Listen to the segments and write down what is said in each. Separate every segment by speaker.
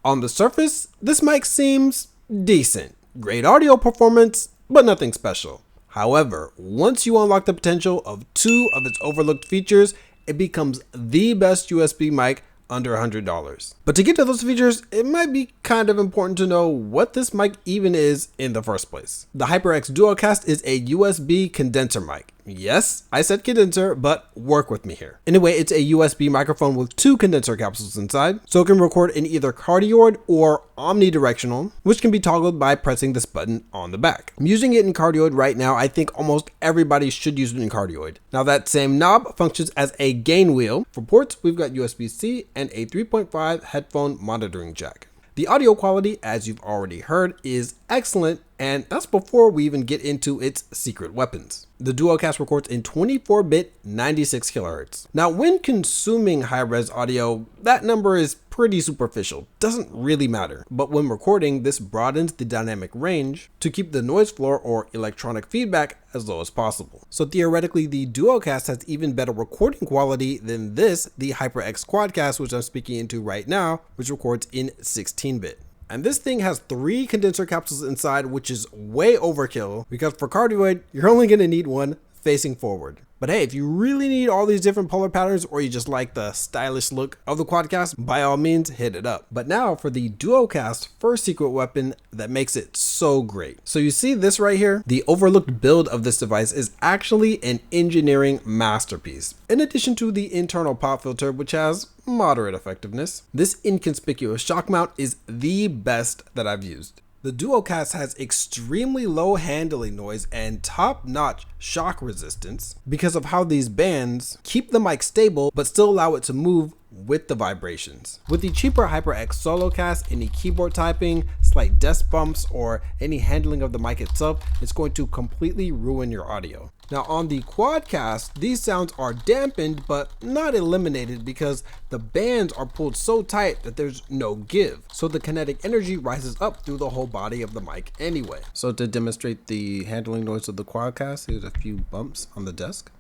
Speaker 1: On the surface, this mic seems decent. Great audio performance, but nothing special. However, once you unlock the potential of two of its overlooked features, it becomes the best USB mic under $100. But to get to those features, it might be kind of important to know what this mic even is in the first place. The HyperX DuoCast is a USB condenser mic. Yes, I said condenser, but work with me here. Anyway, it's a USB microphone with two condenser capsules inside, so it can record in either cardioid or omnidirectional, which can be toggled by pressing this button on the back. I'm using it in cardioid right now. I think almost everybody should use it in cardioid. Now that same knob functions as a gain wheel. For ports, we've got USB-C and a 3.5 headphone monitoring jack. The audio quality, as you've already heard, is excellent, and that's before we even get into its secret weapons. The DuoCast records in 24-bit 96 kHz. Now, when consuming high-res audio, that number is pretty superficial, doesn't really matter. But when recording, this broadens the dynamic range to keep the noise floor or electronic feedback as low as possible. So theoretically, the DuoCast has even better recording quality than this, the HyperX QuadCast, which I'm speaking into right now, which records in 16-bit. And this thing has 3 condenser capsules inside, which is way overkill because for cardioid, you're only going to need one facing forward. But hey, if you really need all these different polar patterns or you just like the stylish look of the QuadCast, by all means hit it up. But now for the DuoCast first secret weapon that makes it so great. So you see this right here? The overlooked build of this device is actually an engineering masterpiece. In addition to the internal pop filter, which has moderate effectiveness, this inconspicuous shock mount is the best that I've used. The DuoCast has extremely low handling noise and top-notch shock resistance because of how these bands keep the mic stable but still allow it to move with the vibrations. With the cheaper HyperX SoloCast, any keyboard typing, slight desk bumps, or any handling of the mic itself, it's going to completely ruin your audio. Now on the QuadCast, these sounds are dampened but not eliminated because the bands are pulled so tight that there's no give. So the kinetic energy rises up through the whole body of the mic anyway. So to demonstrate the handling noise of the QuadCast, here's a few bumps on the desk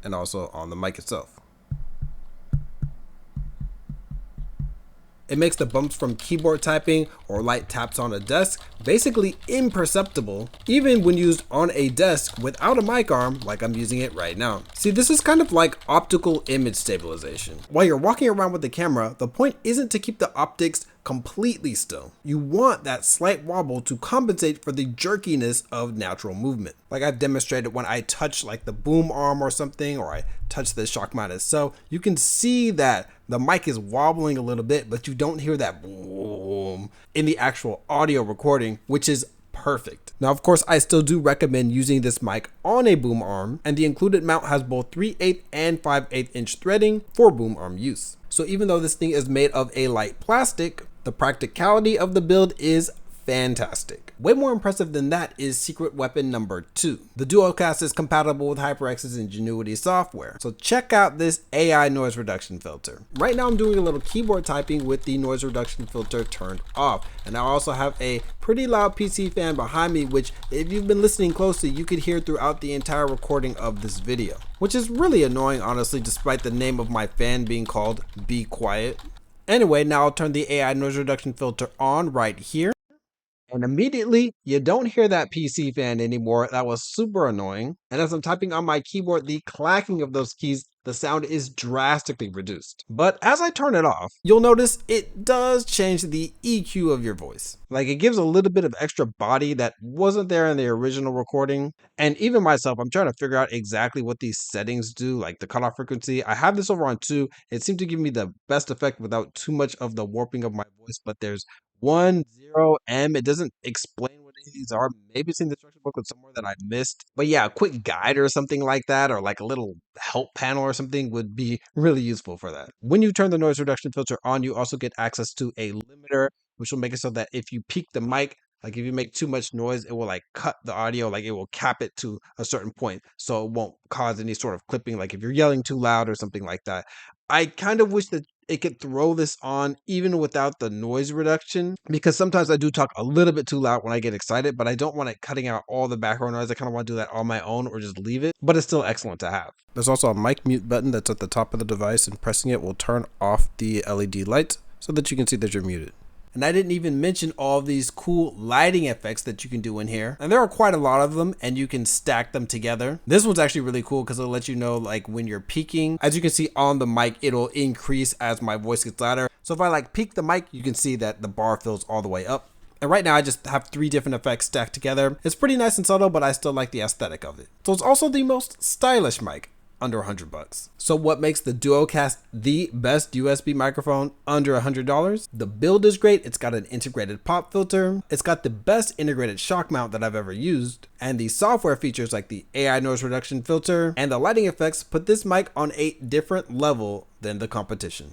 Speaker 1: and also on the mic itself. It makes the bumps from keyboard typing or light taps on a desk basically imperceptible, even when used on a desk without a mic arm like I'm using it right now. See, this is kind of like optical image stabilization. While you're walking around with the camera, the point isn't to keep the optics completely still. You want that slight wobble to compensate for the jerkiness of natural movement. Like I've demonstrated when I touch like the boom arm or something, or I touch the shock mount itself, you can see that the mic is wobbling a little bit, but you don't hear that boom in the actual audio recording, which is perfect. Now, of course, I still do recommend using this mic on a boom arm, and the included mount has both 3/8 and 5/8 inch threading for boom arm use. So even though this thing is made of a light plastic, the practicality of the build is fantastic. Way more impressive than that is secret weapon number 2. The DuoCast is compatible with HyperX's Ingenuity software, so check out this AI noise reduction filter. Right now I'm doing a little keyboard typing with the noise reduction filter turned off, and I also have a pretty loud PC fan behind me, which if you've been listening closely, you could hear throughout the entire recording of this video, which is really annoying honestly, despite the name of my fan being called Be Quiet. Anyway, now I'll turn the AI noise reduction filter on right here. And immediately, you don't hear that PC fan anymore. That was super annoying. And as I'm typing on my keyboard, the clacking of those keys, the sound is drastically reduced. But as I turn it off, you'll notice it does change the EQ of your voice. Like it gives a little bit of extra body that wasn't there in the original recording. And even myself, I'm trying to figure out exactly what these settings do, like the cutoff frequency. I have this over on 2. It seemed to give me the best effect without too much of the warping of my voice, but there's 10M. It doesn't explain what any of these are. Maybe it's in the instruction booklet somewhere that I missed. But yeah, a quick guide or something like that, or like a little help panel or something would be really useful for that. When you turn the noise reduction filter on, you also get access to a limiter, which will make it so that if you peak the mic, like if you make too much noise, it will like cut the audio, like it will cap it to a certain point. So it won't cause any sort of clipping, like if you're yelling too loud or something like that. I kind of wish that it could throw this on even without the noise reduction, because sometimes I do talk a little bit too loud when I get excited, but I don't want it cutting out all the background noise. I kind of want to do that on my own or just leave it, but it's still excellent to have. There's also a mic mute button that's at the top of the device, and pressing it will turn off the LED lights. so that you can see that you're muted. And I didn't even mention all of these cool lighting effects that you can do in here. And there are quite a lot of them, and you can stack them together. This one's actually really cool because it'll let you know like when you're peaking. As you can see on the mic, it'll increase as my voice gets louder. So if I like peak the mic, you can see that the bar fills all the way up. And right now I just have 3 different effects stacked together. It's pretty nice and subtle, but I still like the aesthetic of it. So it's also the most stylish mic, under $100. So what makes the QuadCast the best USB microphone under $100? The build is great. It's got an integrated pop filter. It's got the best integrated shock mount that I've ever used. And the software features like the AI noise reduction filter and the lighting effects put this mic on a different level than the competition.